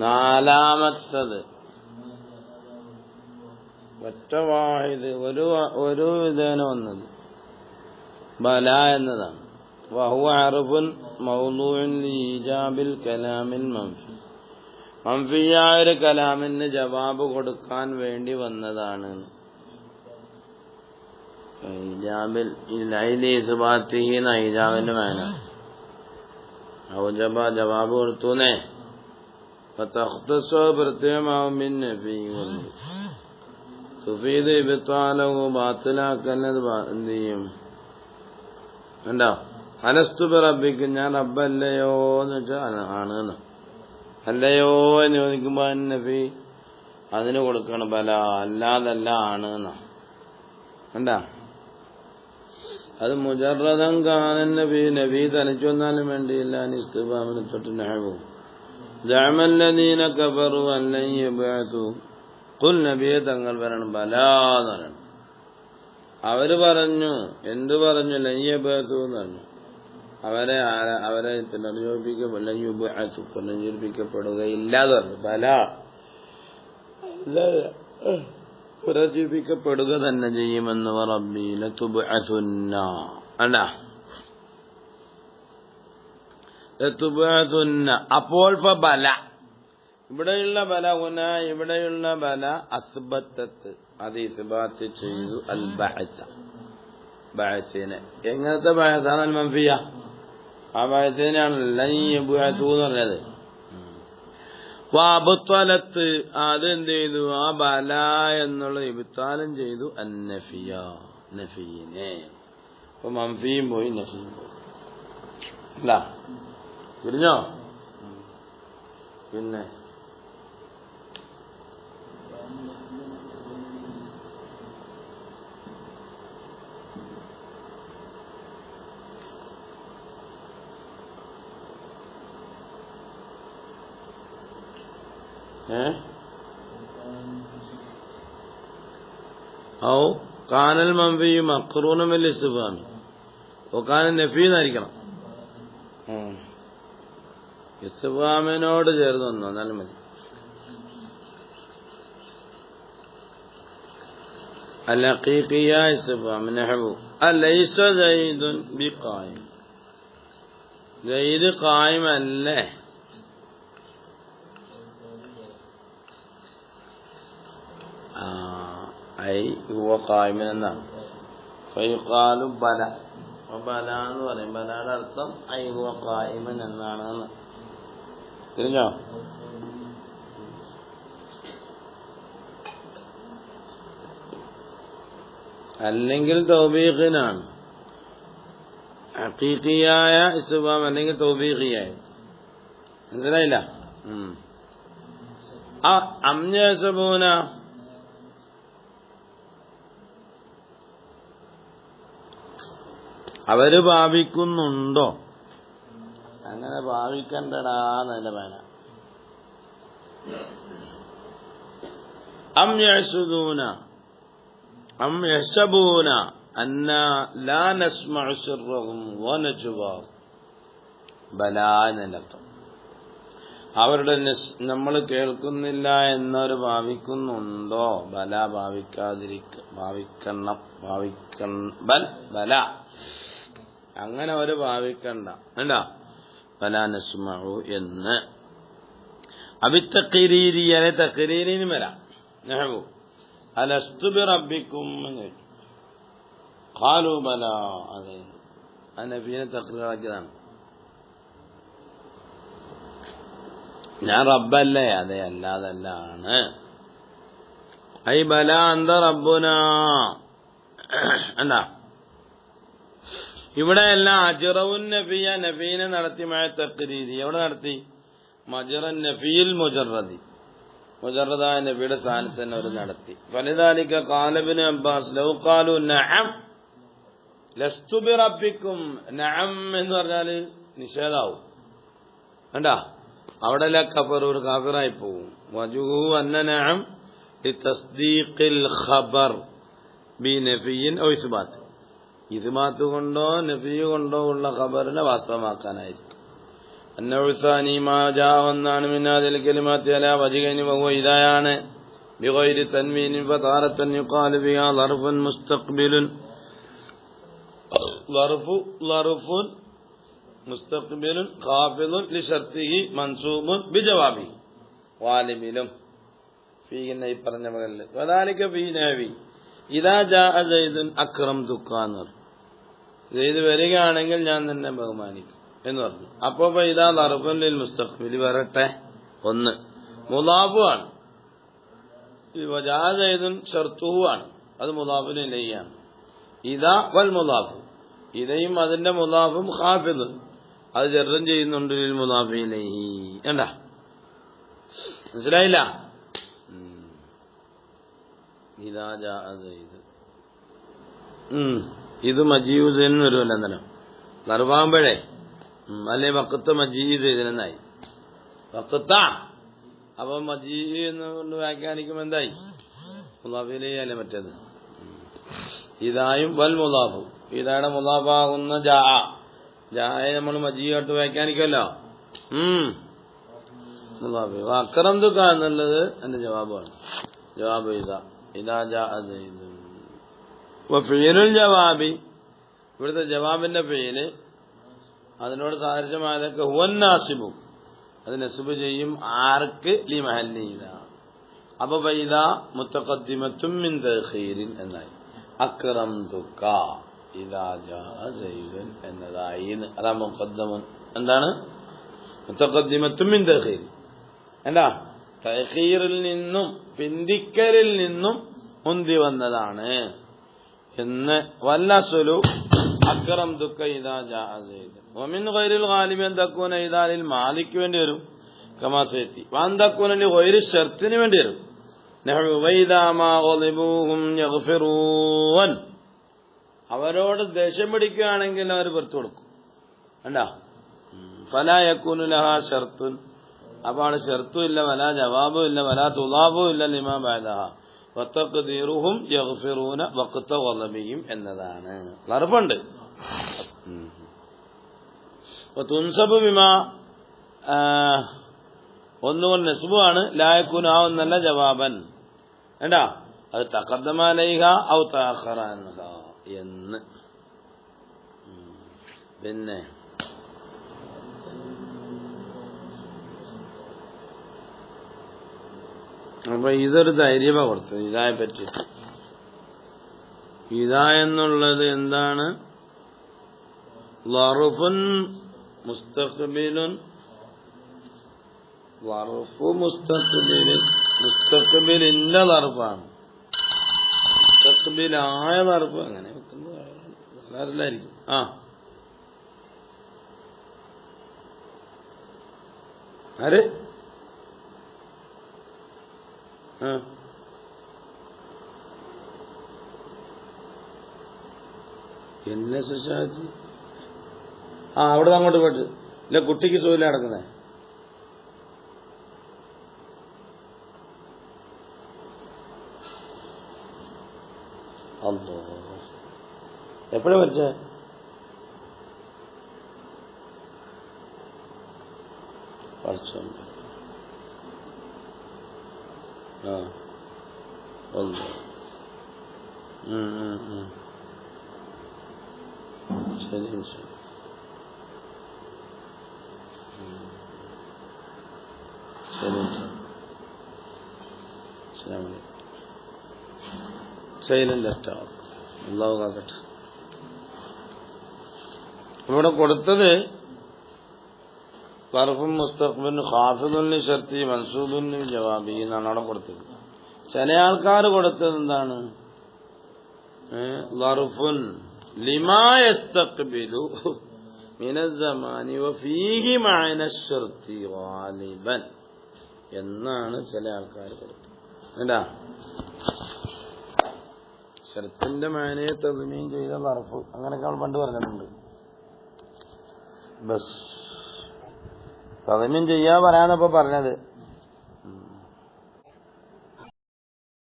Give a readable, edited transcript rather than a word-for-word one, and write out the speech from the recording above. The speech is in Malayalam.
നാലാമത്തത് ഒറ്റ വാഹിദ് ഒരു ഇതേന വന്നത് ബല എന്നതാണ്. വഹുവ അർഫുൻ മൗദൂഉൻ ലീജാബിൽ കലാമിൽ മൻഫി. മൻഫിയായ ഒരു കലാമിന് ജവാബ് കൊടുക്കാൻ വേണ്ടി വന്നതാണ്. ഇജാബിൽ ലൈലി ഇസ്ബാത്തിഹി ഇജാബിന്റെ മേന ഔജബ ജവാബ് കൊടുത്തൂന്നേ. ഫതഖ്തസു പ്രത്യേകമാവും മിൻ നഫി വന്നു തുഫീദ് ഇബ്താലഹു ബാത്തിലാക്കുന്നത് എന്ത് ചെയ്യും? ഉണ്ടോ? അലസ്തു ബിറബ്ബിക്കും, ഞാൻ റബ്ബല്ലയോ എന്ന് വെച്ചാൽ ആണ്. അല്ലയോ എന്ന് ചോദിക്കുമ്പോ നഫി അതിന് കൊടുക്കണം ബല, അല്ലാതല്ല ആണ് എന്നാ. കണ്ടാ? അത് മുജറദൻ കാനൻ നബി തനിച്ചു വന്നാലും വേണ്ടിയില്ല. ഇസ്തിഫാമിന് തൊട്ട് നഹ്വു ജഅമല്ലദീന കഫറു അല്ലൻ യബ്അതു. ഖുൽ നബിയെ തങ്ങൾ പറയണം ബലാന്ന് പറയണം. അവര് പറഞ്ഞു, എന്ത് പറഞ്ഞു? ലൻ യബ്അതു എന്ന് പറഞ്ഞു. അവരെ പുനർജീവിപ്പിക്കപ്പെടുകയില്ല എന്ന് പറഞ്ഞു. ബല പുനർജീവിപ്പിക്കപ്പെടുക തന്നെ ചെയ്യുമെന്ന് റബ്ബി ലതുബ്അസുന്ന. അല്ലാ ലതുബ്അസുന്ന. അപ്പോൾ ബല ഇവിടെയുള്ള ബല ഇവിടെയുള്ള ബല അസ്ബത്തത്ത്, അത് ഇസ്ബാത്ത് ചെയ്തു. അൽ ബഅസ, ബഅസിനെ. എങ്ങനത്തെ ബഅസാണ്? അൽ മൻഫിയ. ആ ബഅസിനെയാണ് ലൻ യബ്അസു എന്ന് പറഞ്ഞത്. വഅബ്തലത്ത്, അതെന്ത് ചെയ്തു? ആ ബല എന്നുള്ള ഇബ്താലും ചെയ്തു. അന്നഫിയ, നഫീനെ. അപ്പൊ മൻഫിയും പോയി, നഫിയും പോയി. അല്ല പിരിഞ്ഞോ? പിന്നെ ഔ കാനൽ മൻഫിയു മഖ്റൂനൻ ബിൽ ഇസ്തിഫാം. ഓ കാനൽ നഫീ എന്നായിരിക്കണം. ഇസ്തിഫാമിനോട് ചേർന്ന് വന്നു എന്നാലും മതി. അൽ ഹഖീഖിയ ഇസ്തിഫാം നഹ്വു അലൈസ സൈദുൻ ബിഖായിം. സൈദ് ഖായിം അല്ലേ? ഐ ഹുവ ഖായിമൻ എന്നാണ്. ഫയുഖാലു ബല. ബല എന്ന് പറയും. ബലയുടെ അർത്ഥം ഐ ഹുവ ഖായിമൻ എന്നാണ്. തിരിഞ്ഞോ? അല്ലെങ്കിൽ തൗബീഖിനാണ്. ഹഖീഖിയായ ഇസ്തിഫാം അല്ലെങ്കിൽ തൗബീഖിയായ. മനസ്സിലായില്ല? അംയഹ്സബൂന, അവര് ഭാവിക്കുന്നുണ്ടോ? അങ്ങനെ ഭാവിക്കണ്ടടാന്നല്ല വേന. അം യഹ്സബൂന അന്ന ലാ നസ്മഉ സിർറഹും വനജ്വാഹും. ബലാന്നർത്ഥം. അവരുടെ നമ്മൾ കേൾക്കുന്നില്ല എന്നവർ ഭാവിക്കുന്നുണ്ടോ? ബല ബല അങ്ങനെ അവര് ഭാവിക്കണ്ട. എന്താ ബല നസ്മഉ എന്ന്. അബിത്തഖരീരിയെ തഖരീരിന് വരാം. നഹ്വു അലസ്തു ബിറബ്ബിക്കും എന്ന് ഖാലു ബല. അതെ, നബിയെ തഖ്രീറാക്കിയതാണ്. ഞാൻ റബ്ബല്ലേ? അതെ, അല്ലാതല്ല ആണ്. ഐ ബല അന്ത റബ്ബുന. എന്താ ഇവിടെ എല്ലാം അജ്റഉൻ നഫിയ, നഫീനെ നടത്തി. മഅ തഖ്രീരി എവിടെ നടത്തി? മജ്റൻ നഫിയിൽ മുജറദി, മുജറദായ നബിയുടെ സ്ഥാനത്ത് തന്നെ അവർ നടത്തി. ഫലിദാലിക ഖാല ഇബ്നു അബ്ബാസ് ലൗ ഖാലു നഅം ലസ്തു ബിറബ്ബിക്കും. നഅം എന്ന് പറഞ്ഞാല് നിഷേധാവും. കണ്ടാ? അവിടെ കഫർ, ഒരു കാഫിറായി പോവും. വജുഹു അന്ന നഅം ലിതസ്ദീഖിൽ ഖബർ ബിനഫിയിൻ ഔ ഇസ്ബാത്ത്. ഇസ്ബാത്ത് കൊണ്ടോ നഫി കൊണ്ടോ ഉള്ള ഖബറിനെ വാസ്തവമാക്കാനായിരിക്കും. അന്നൗസാനി മാജാ എന്നാണ് മിനാദിൽ കലിമാത്തി അലാ വജികനി വഹുവ ഇദായാണ് ബിഗൈരി തൻവീനിൻ ഫതാറത്തൻ യുഖാലു ബിഹാ ളർഫുൻ മുസ്തഖ്ബിലുൻ ളർഫുൻ മുസ്തഖ്ബിലുൻ ഖാഫിദുൻ ലിശർത്തിഹി മൻസൂബുൻ ബിജവാബി വാലിബിലും ഫീഹിന്ന ഈ പറഞ്ഞ മകളിൽ വദാലിക ഫീ നഹവി ഇദാ ജാഅ സൈദുൻ അക്റംതുക സെയ്ദ് വരികയാണെങ്കിൽ ഞാൻ തന്നെ ബഹുമാനിക്കും എന്ന് പറഞ്ഞു. അപ്പോ ഇതാ ളർഫുൻ ലിൽ മുസ്തഖ്ബിലി വരട്ടെ. ഒന്ന് മുളാഫു ആണ്. ജാ സൈദുൻ ഷർത്തുഹു ആണ്. അത് മുളാഫിന് ഇലൈഹിയാണ്. ഇദാ വൽ മുളാഫു ഇദയും അതിന്റെ മുളാഫും ഖാഫിദ് അത് ജർറും ചെയ്യുന്നുണ്ട് ലിൽ മുളാഫി ഇലൈഹി. കണ്ടാ മനസ്സിലായില്ല? ഇദാ ജാ സൈദ് ഇത് മജീഉസെന്ന് വരുമല്ലോ അന്നേരം ളർഫാകുമ്പോഴേ അല്ലെ വഖത്ത് മജീസ് ഇതിനായി വഖത്ത അപ്പൊ മജീ എന്ന് വ്യാഖ്യാനിക്കുമ്പോ എന്തായി മുളാഫിലേ അല്ലെ മറ്റേത് ഇതായും വൽ മുളാഫു ഇതായുടെ മുളാഫാകുന്ന ജായെ നമ്മൾ മജീയായിട്ട് വ്യാഖ്യാനിക്കല്ലോ. മുളാഫി അക്റംതുക എന്നുള്ളത് എന്റെ ജവാബാണ്. ജവാബ് ഇദാ ജാ സൈദ് ഫിഅലുൽ ജവാബി ഇവിടുത്തെ ജവാബിന്റെ ഫിഅല് അതിനോട് സാദൃശ്യമായതൊക്കെ ഹുവൻ നാസിബു അത് നസ്ബ് ചെയ്യും ആർക്ക് ലി മഹല്ലില. അപ്പൊ ഫൈദാ മുതഖദ്ദിമത്തും മിൻ തഖീരിൻ എന്നായി. അക്റംതുക ഇദാ ജാ സൈദുൻ എന്നതായി. അതാ മുഖദ്ദമുൻ എന്താണ് മുതഖദ്ദിമത്തും മിൻ തഖീർ എന്താ തഖീറിൽ നിന്നും പിന്തിക്കലിൽ നിന്നും മുന്തി വന്നതാണ് എന്ന്. വല്ലസുലു അക്റംതുക ഇദാ ജാ സൈദുൻ വമിൻ ഗൈറിൽ ഗാലിബി അൻ തകൂന ഇദാ ലിൽ മാലിക് വേണ്ടി വരും കമാ സയതി വഅൻ തകൂന ലി ഗൈരി ശർത്തിന് വേണ്ടി വരും. നഹു വൈദാ മാ ഗളിബൂഹും യഗ്ഫിറൂൻ അവരോട് ദേഷ്യം പിടിക്കുകയാണെങ്കിൽ അവർ പുറത്തു കൊടുക്കും. കണ്ടാ ഫലാ യകൂനു ലഹാ ശർത്തുൻ അപ്പോൾ അവിടെ ഷർത്തും ഇല്ല വലാ ജവാബും ഇല്ല വലാ തുലാബും ഇല്ല ലിമാ ബഅദഹാ വതഖ്ദീറുഹും യഗ്ഫിറൂന വഖത ഗളബിഹിം എന്നതാണ്. ളർഫുണ്ട്. തുൻസബ് ബിമാ ഒന്നുകൊണ്ട് നസ്ബുമാണ് ലായക്കൂൻ ആവുന്നല്ല ജവാബൻ വേണ്ടാ അത് തഖദ്ദമ അലൈഹ ഔ തഅഖറ അൻഹ എന്ന്. പിന്നെ അപ്പൊ ഇതൊരു ധൈര്യമാണ് കൊടുത്തത് ഇതായെ പറ്റി. ഇതാ എന്നുള്ളത് എന്താണ്? ളർഫുൻ മുസ്തഖ്ബിലുൻ ളർഫു മുസ്തഖ്ബിലിന്റെ ളർഫാണ്. മുസ്തഖ്ബിലായ ളർഫ് അങ്ങനെ വെക്കുന്നതായിരിക്കും. ആര് എന്നെ സുശാജി അവിടെ അങ്ങോട്ട് പോയിട്ട് ഇല്ല കുട്ടിക്ക് സുഖമില്ല നടക്കുന്നേ. അല്ലോ എപ്പോഴാ മരിച്ചേ? ശരി ശരി. സൈലന്റ് അല്ലാഹു കാക്കട്ടെ. ഇവിടെ കൊടുത്തത് ളർഫുൻ മുസ്തഖ്ബിലുൻ ഖാഫിദുൻ ലി ശർത്തി മൻസൂബുൻ ലി ജവാബി എന്നാണ് അവിടെ കൊടുത്തത്. ചില ആൾക്കാർ കൊടുത്തത് എന്താണ്? ളർഫുൻ ലിമാ യസ്തഖ്ബിലു മിനസ് സമാനി വഫീഹി മഅന ശർത്തി ഗാലിബൻ എന്നാണ് ചില ആൾക്കാർ കൊടുത്തത്. എന്താ ശർത്തിന്റെ മാനയെ തദ്മീൻ ചെയ്ത ളർഫ് അങ്ങനെയൊക്കെ നമ്മൾ പണ്ട് പറഞ്ഞിട്ടുണ്ട്. ബസ് തദ്മീൻ ചെയ്യാ പറയാന്നപ്പോ പറഞ്ഞത്